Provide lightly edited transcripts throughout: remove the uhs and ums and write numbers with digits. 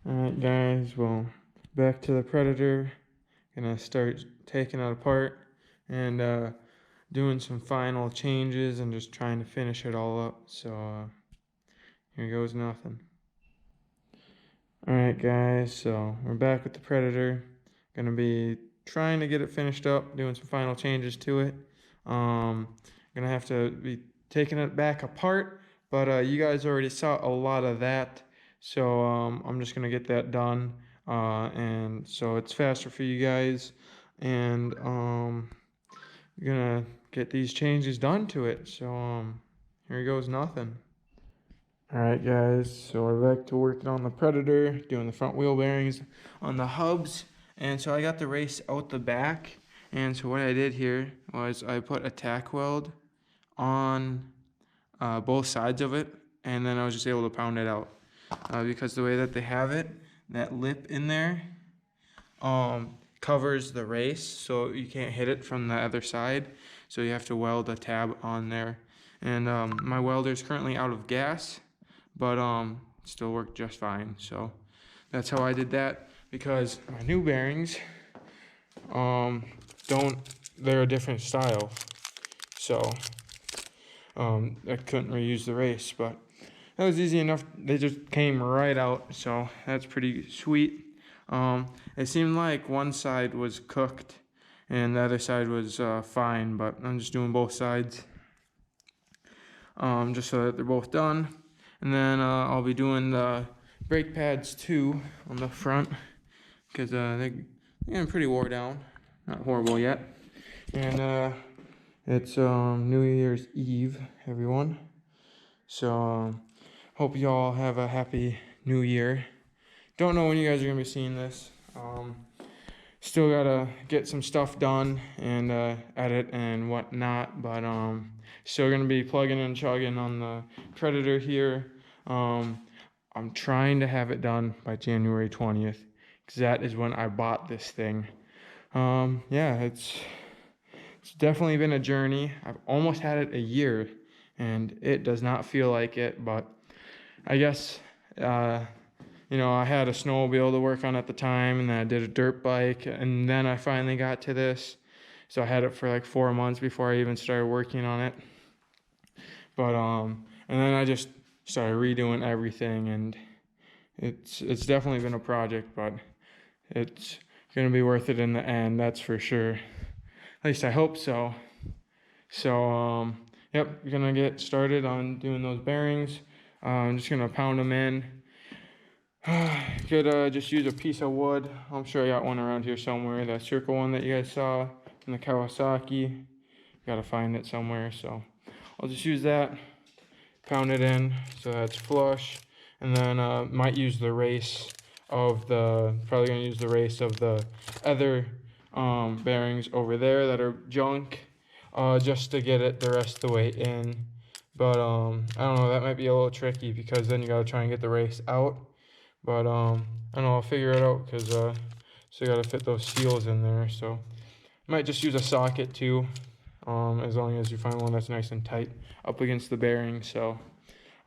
Alright guys, well, back to the Predator. Gonna start taking it apart and doing some final changes and just trying to finish it all up. So here goes nothing. Alright guys, so we're back with the Predator. Gonna be trying to get it finished up, doing some final changes to it. Gonna have to be taking it back apart, but you guys already saw a lot of that. So I'm just gonna get that done, and so it's faster for you guys. And gonna get these changes done to it. So here goes nothing. Alright guys, so we're back to working on the Predator, doing the front wheel bearings on the hubs. And so I got the race out the back. And so what I did here was I put a tack weld on both sides of it, and then I was just able to pound it out. Because the way that they have it, that lip in there covers the race, so you can't hit it from the other side. So you have to weld a tab on there. And my welder is currently out of gas, but still worked just fine. So that's how I did that, because my new bearings they're a different style. So I couldn't reuse the race, but that was easy enough. They just came right out, so that's pretty sweet. It seemed like one side was cooked and the other side was fine, but I'm just doing both sides just so that they're both done. And then I'll be doing the brake pads too on the front, because they're getting pretty wore down. Not horrible yet. And it's New Year's Eve, everyone. So hope you all have a happy New Year. Don't know when you guys are gonna be seeing this. Still gotta get some stuff done and edit and whatnot, but still gonna be plugging and chugging on the Predator here. I'm trying to have it done by January 20th, because that is when I bought this thing. Yeah, it's definitely been a journey. I've almost had it a year, and it does not feel like it, but I guess I had a snowmobile to work on at the time, and then I did a dirt bike, and then I finally got to this. So I had it for like 4 months before I even started working on it. But and then I just started redoing everything, and it's definitely been a project, but it's gonna be worth it in the end, that's for sure. At least I hope so. So yep, we're gonna get started on doing those bearings. I'm just gonna pound them in. Could just use a piece of wood. I'm sure I got one around here somewhere. That circle one that you guys saw in the Kawasaki. Gotta find it somewhere, so I'll just use that. Pound it in so that's flush, and then might use the race of the. Probably gonna use the race of the other bearings over there that are junk, just to get it the rest of the way in. But I don't know. That might be a little tricky, because then you gotta try and get the race out. But I don't know, I'll figure it out, because still gotta fit those seals in there. So might just use a socket too, as long as you find one that's nice and tight up against the bearing. So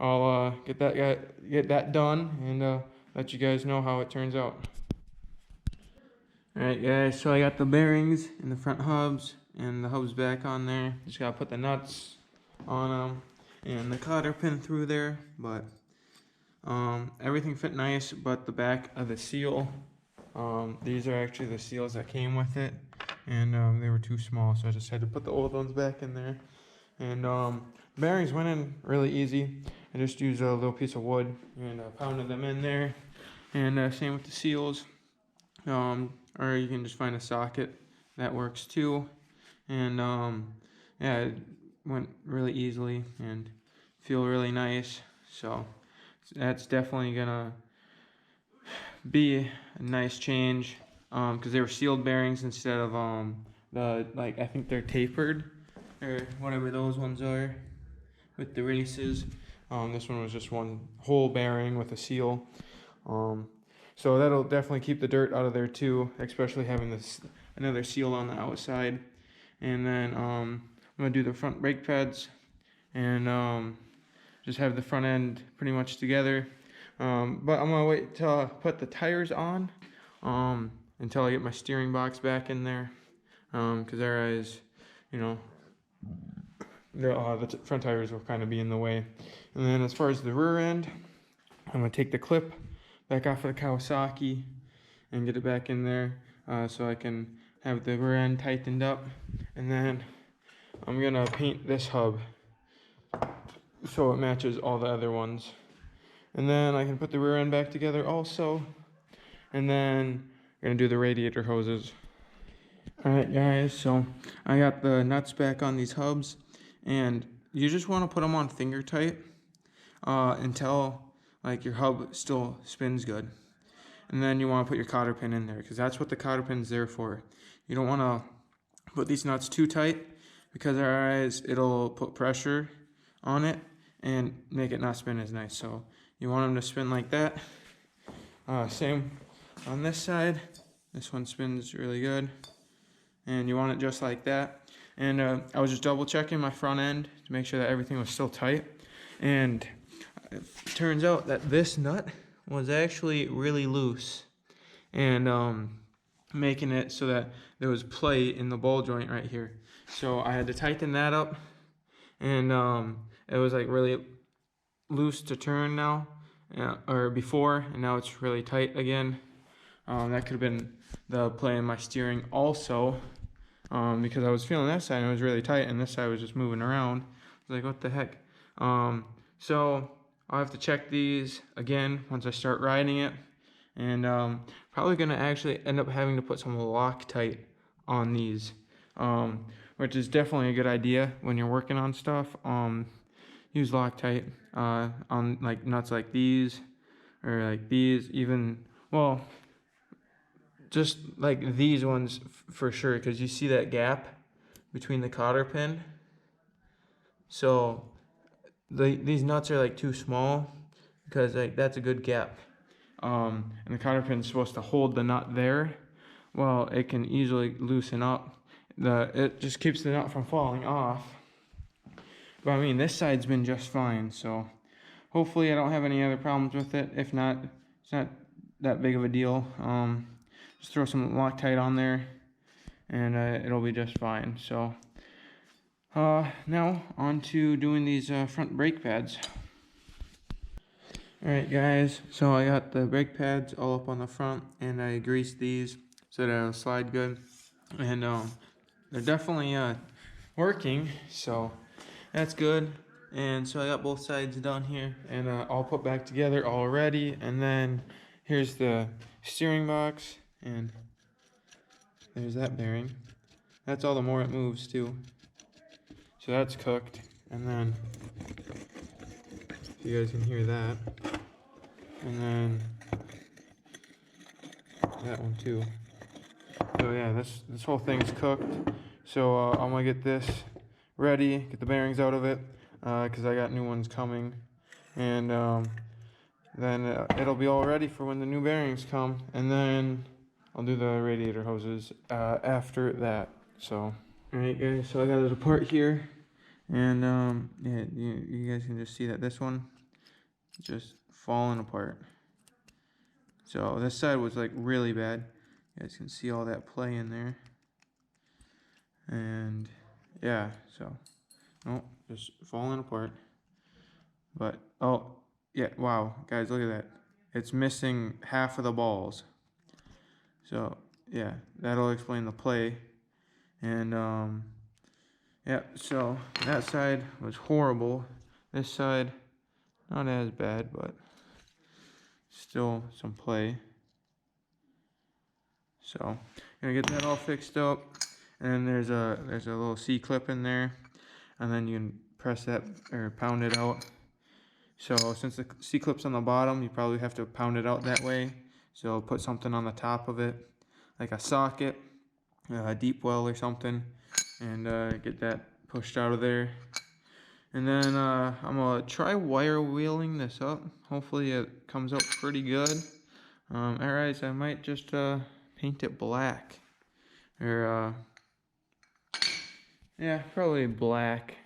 I'll get that done, and let you guys know how it turns out. Alright guys, so I got the bearings and the front hubs and the hubs back on there. Just gotta put the nuts on them and the cotter pin through there, but everything fit nice but the back of the seal. These are actually the seals that came with it, and they were too small, so I just had to put the old ones back in there. And bearings went in really easy. I just used a little piece of wood and pounded them in there. And same with the seals. Or you can just find a socket, that works too. And yeah, it went really easily and feel really nice. So that's definitely gonna be a nice change, because they were sealed bearings instead of I think they're tapered or whatever those ones are with the races. This one was just one whole bearing with a seal. So that'll definitely keep the dirt out of there too, especially having this another seal on the outside. And then I'm gonna do the front brake pads and just have the front end pretty much together. But I'm gonna wait till I put the tires on, until I get my steering box back in there, because otherwise, you know, the front tires will kind of be in the way. And then as far as the rear end, I'm gonna take the clip back off of the Kawasaki and get it back in there, so I can have the rear end tightened up. And then I'm gonna paint this hub so it matches all the other ones. And then I can put the rear end back together also. And then we're gonna do the radiator hoses. Alright guys, so I got the nuts back on these hubs, and you just want to put them on finger tight until like your hub still spins good. And then you want to put your cotter pin in there, because that's what the cotter pin's there for. You don't want to put these nuts too tight, because otherwise it'll put pressure on it and make it not spin as nice. So you want them to spin like that. Same on this side. This one spins really good, and you want it just like that. And I was just double checking my front end to make sure that everything was still tight, and it turns out that this nut was actually really loose, and making it so that there was play in the ball joint right here. So I had to tighten that up, and it was like really loose to turn now, or before, and now it's really tight again. That could have been the play in my steering also, because I was feeling that side and it was really tight, and this side was just moving around. I was like, what the heck? So I'll have to check these again once I start riding it, and probably gonna actually end up having to put some Loctite on these, which is definitely a good idea when you're working on stuff. Use Loctite on like nuts like these, or like these, even, well, just like these ones for sure, because you see that gap between the cotter pin. So these nuts are like too small, because like that's a good gap, and the cotter pin is supposed to hold the nut there. Well, it can easily loosen up. It just keeps the nut from falling off. But I mean, this side's been just fine, so hopefully I don't have any other problems with it. If not, it's not that big of a deal. Just throw some Loctite on there, and it'll be just fine. So now on to doing these front brake pads. Alright guys, so I got the brake pads all up on the front, and I greased these so that it'll slide good. And they're definitely working, so that's good. And so I got both sides done here, and all put back together already. And then here's the steering box, and there's that bearing. That's all the more it moves too. So that's cooked. And then, if you guys can hear that. And then that one too. So yeah, this whole thing's cooked. So I'm gonna get this ready, get the bearings out of it, because I got new ones coming. And then it'll be all ready for when the new bearings come. And then I'll do the radiator hoses after that. So, alright guys, so I got it apart here, and yeah, you guys can just see that this one just falling apart. So this side was like really bad. You guys can see all that play in there, and yeah, so just falling apart. But oh yeah, wow guys, look at that, it's missing half of the balls. So yeah, that'll explain the play. And yeah, so that side was horrible. This side, not as bad, but still some play. So gonna get that all fixed up, and there's a little C-clip in there, and then you can press that or pound it out. So since the C-clip's on the bottom, you probably have to pound it out that way. So put something on the top of it, like a socket, a deep well or something, and get that pushed out of there. And then I'm gonna try wire wheeling this up. Hopefully it comes out pretty good. Otherwise I might just paint it black, or yeah, probably black,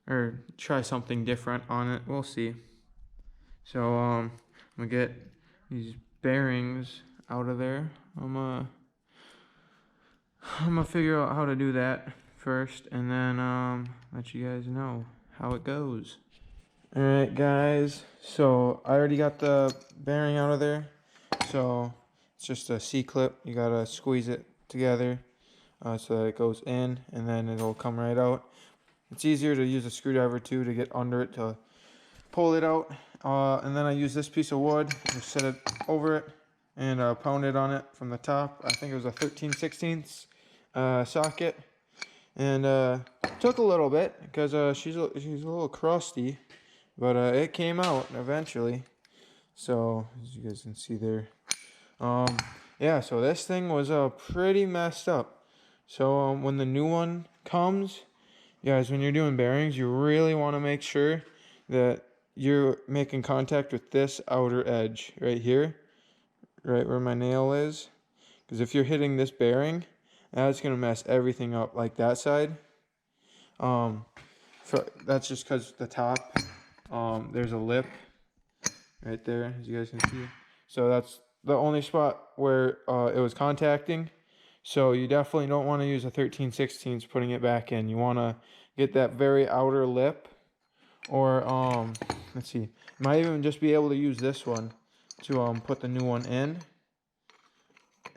or try something different on it. We'll see. So I'm gonna get these bearings out of there. I'm gonna figure out how to do that first, and then let you guys know how it goes. All right, guys. So I already got the bearing out of there. So it's just a C-clip. You gotta squeeze it together so that it goes in, and then it'll come right out. It's easier to use a screwdriver too to get under it to pull it out. And then I use this piece of wood, just set it over it, and pound it on it from the top. I think it was a 13/16 socket, and took a little bit because she's a little crusty, but it came out eventually. So as you guys can see there, yeah. So this thing was pretty messed up. So when the new one comes, guys, when you're doing bearings, you really want to make sure that you're making contact with this outer edge right here, right where my nail is. Because if you're hitting this bearing, that's going to mess everything up, like that side. That's just because the top, there's a lip right there, as you guys can see. So that's the only spot where it was contacting. So you definitely don't want to use a 13/16 putting it back in. You want to get that very outer lip, or let's see, you might even just be able to use this one to put the new one in,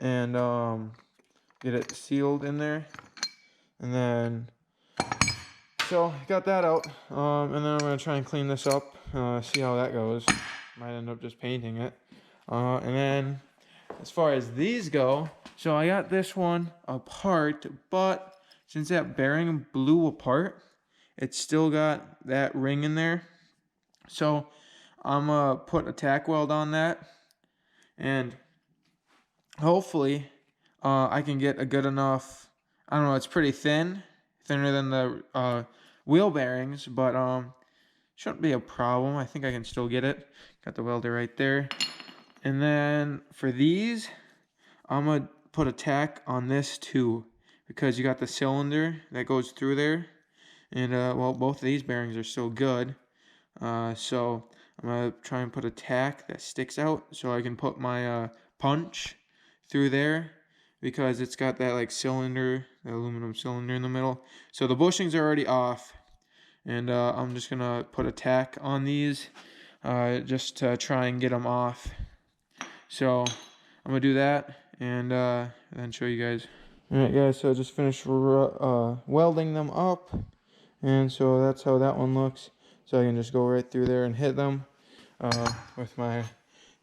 and get it sealed in there. And then so got that out, and then I'm gonna try and clean this up, see how that goes. Might end up just painting it, and then as far as these go, so I got this one apart, but since that bearing blew apart, it's still got that ring in there. So I'm gonna put a tack weld on that, and hopefully I can get a good enough, I don't know, it's pretty thin, thinner than the wheel bearings, but shouldn't be a problem. I think I can still get it. Got the welder right there. And then for these, I'm gonna put a tack on this too, because you got the cylinder that goes through there, and well, both of these bearings are still good. So I'm gonna try and put a tack that sticks out so I can put my punch through there, because it's got that like cylinder, the aluminum cylinder in the middle. So the bushings are already off, and I'm just gonna put a tack on these just to try and get them off. So I'm gonna do that, and then show you guys. All right, guys. So I just finished welding them up, and so that's how that one looks. So I can just go right through there and hit them with my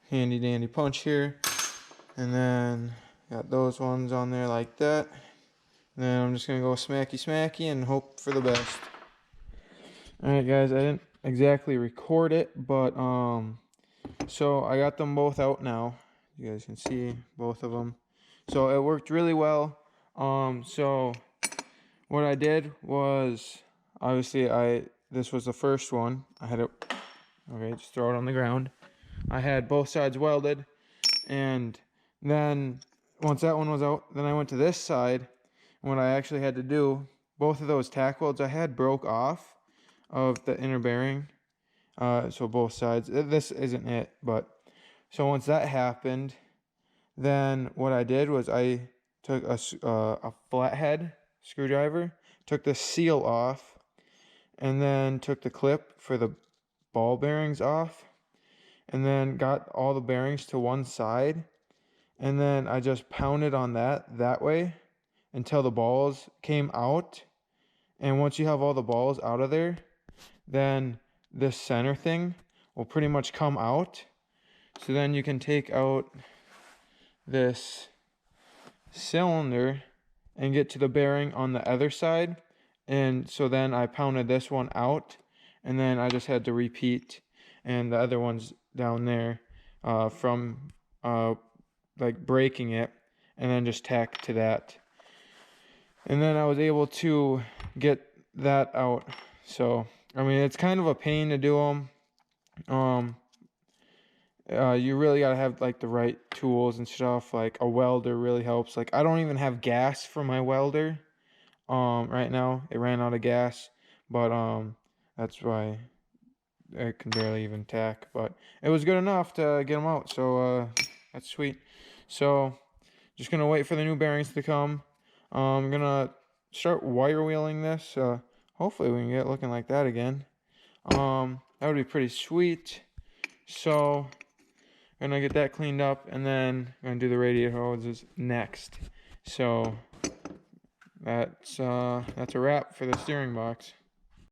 handy dandy punch here, and then got those ones on there like that. And then I'm just gonna go smacky smacky and hope for the best. All right, guys. I didn't exactly record it, but so I got them both out now. You guys can see both of them. So it worked really well. So what I did was, obviously this was the first one. I had it, okay, just throw it on the ground. I had both sides welded, and then once that one was out, then I went to this side. And what I actually had to do, both of those tack welds I had broke off of the inner bearing. So both sides, this isn't it, but so once that happened, then what I did was I took a flathead screwdriver, took the seal off, and then took the clip for the ball bearings off, and then got all the bearings to one side, and then I just pounded on that way until the balls came out. And once you have all the balls out of there, then this center thing will pretty much come out. So then you can take out this cylinder and get to the bearing on the other side. And so then I pounded this one out, and then I just had to repeat, and the other one's down there from like breaking it, and then just tack to that. And then I was able to get that out. So I mean, it's kind of a pain to do them. You really gotta have like the right tools and stuff. Like a welder really helps. Like I don't even have gas for my welder right now. It ran out of gas, but that's why it can barely even tack, but it was good enough to get them out, so that's sweet. So just gonna wait for the new bearings to come. I'm gonna start wire wheeling this. Hopefully we can get it looking like that again. That would be pretty sweet. So I'm gonna get that cleaned up, and then I'm gonna do the radiator hoses next. So that's a wrap for the steering box.